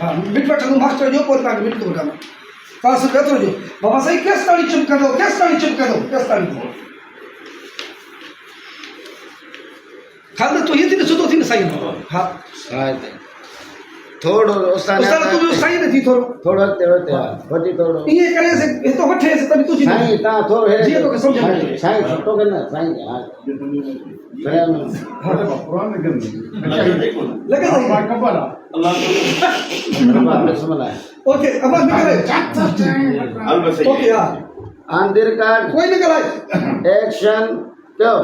हां मिट वठंदो मास्टर जो पोइ तव्हांखे मिट थो वठां तव्हां सिर्फ़ु एतिरो जो बाबा साईं केसि ताणी चुप कंदो केसि ताणी खाली तूं हीअं थी न सुठो थी न साईं हा थोड़ो उस्ताद तूं साईं न थी थोरो थोड़ो वधी थोड़ो ईअं करे हितो वठेसि तॾहिं तूं साईं तव्हां थोरो जीअं तोखे सम्झ में अचे साईं सुठो कंदा साईं लॻे साईं ओके अब निकले ओके यार आंदिर कार्ड कोई निकल आए एक्शन क्यों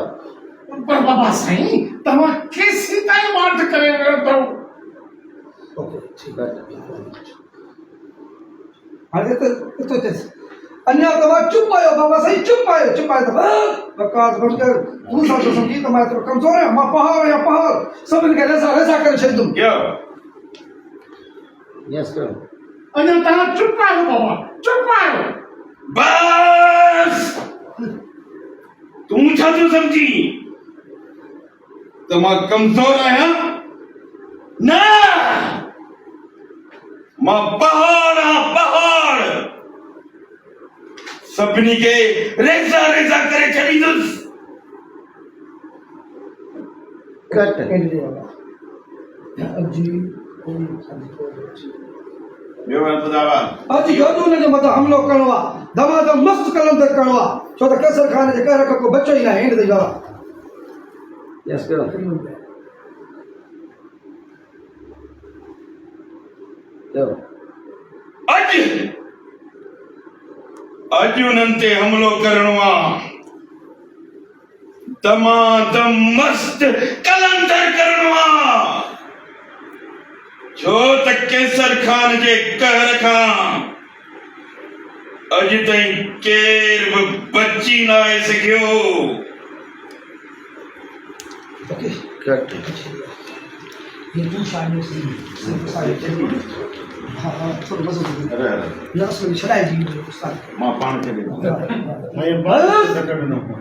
पर बाबा साईं तव्हां केसी ताईं वाट करे रहियो अथव ओके ठीक है हाणे तो अन्या तव्हां चुप आयो बाबा साईं चुप आयो त बकवास बंदि कर तूं सां सम्झी त मां एतिरो कमज़ोर आहियां मां पहाड़ सभिनि खे रेसा करे छॾींदुमि यस करो अञा तव्हां चुप आहियो बाबा चुप आहियो बस तूं छा थो सम्झी त मां कमज़ोर आहियां न मां पहाड़ सभिनी खे रेसा करे छॾींदुसि कट जी ॿियो अॼु हुनजे मथां हमिलो करिणो आहे धमाधम मस्तु कलंदर करिणो आहे छो त कैसर खान जे कहर खां को बचो ई न आहे हेंड ते बाबा यस करो अॼु उन्हनि ते हमिलो करिणो आहे दमादम मस्त कलंदर करिणो आहे छो त कैसर खान जे कहर खां अॼु ताईं केर बि बची न आहे सघियो कट ये तू शायद से हाँ थोड़ा मज़ा ना उसमें छड़ाई जी उस्ताद मां पाण खे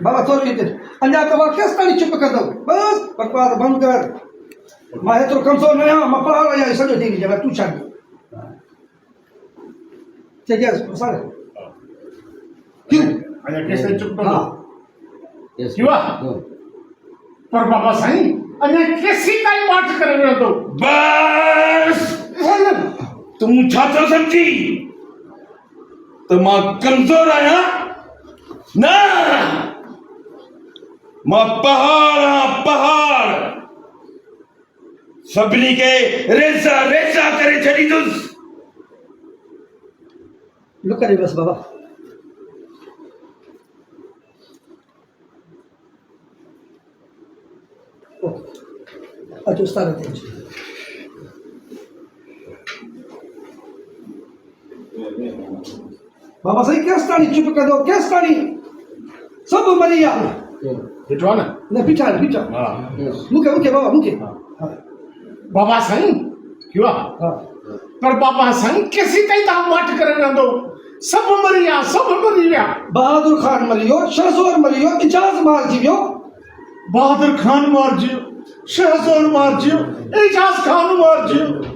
बाबा थोड़ी देर अन्या तव्हां केसि ताणी चुप कंदो बस बकवास बंदि कर मां एतिरो कमज़ोर न आहियां मां पहाड़ आहियां सॼो थी जॻह तूं छा चइजांइ सारे क्यों अञा केसी चुप हाँ कंदो क्यों पर बाबा साईं अञा केसी ताईं वाट करे रहियो अथव बस तूं छा थो सम्झी त मां कमज़ोर आहियां न मां पहाड़ सभिनी खे रेसा करे छॾींदुसि लुक करे बस बाबा अचो उस्ताद ते अचो बाबा साईं केसि ताणी चुप कंदो केसि ताणी सभु मरी विया ॾिठो आहे न बीठा हा मूंखे बाबा मूंखे बाबा साईं क्यों हा पर बाबा साईं केसी ताईं तव्हां वाट करे रहंदो सभु मरी विया बहादुर खान मरी वियो शहज़ोर मरी वियो इजाज़ मारिजी वियो बहादुर खान मारिजी वियो शहज़ोर मारिजी वियो एजाज़ खान मारिजी वियो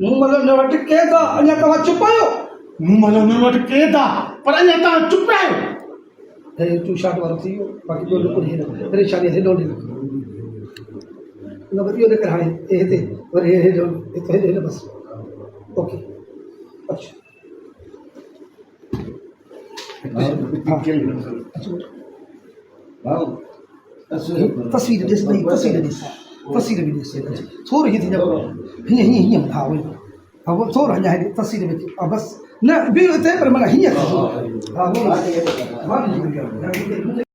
मूं मतलब न वटि केरु आहे अञा तव्हां चुप आहियो मूं मतलब न वटि केरु आहे पर अञा तव्हां चुप आहियो हे टू शॉट वारो थी वियो बाक़ी ॿियो कुझु हेॾो परेशानी हेॾो ॾे न वरी इहो न कर हाणे हिते वरी हेॾो हेॾो बसि ओके अच्छा तस्वीर ॾिस भई तस्वीर ॾिस थोरो हीअं थींदो हीअं हा उहो थोरो अञा हेॾे तस्वीर में बसि न ॿियो हिते पर माना हीअं हा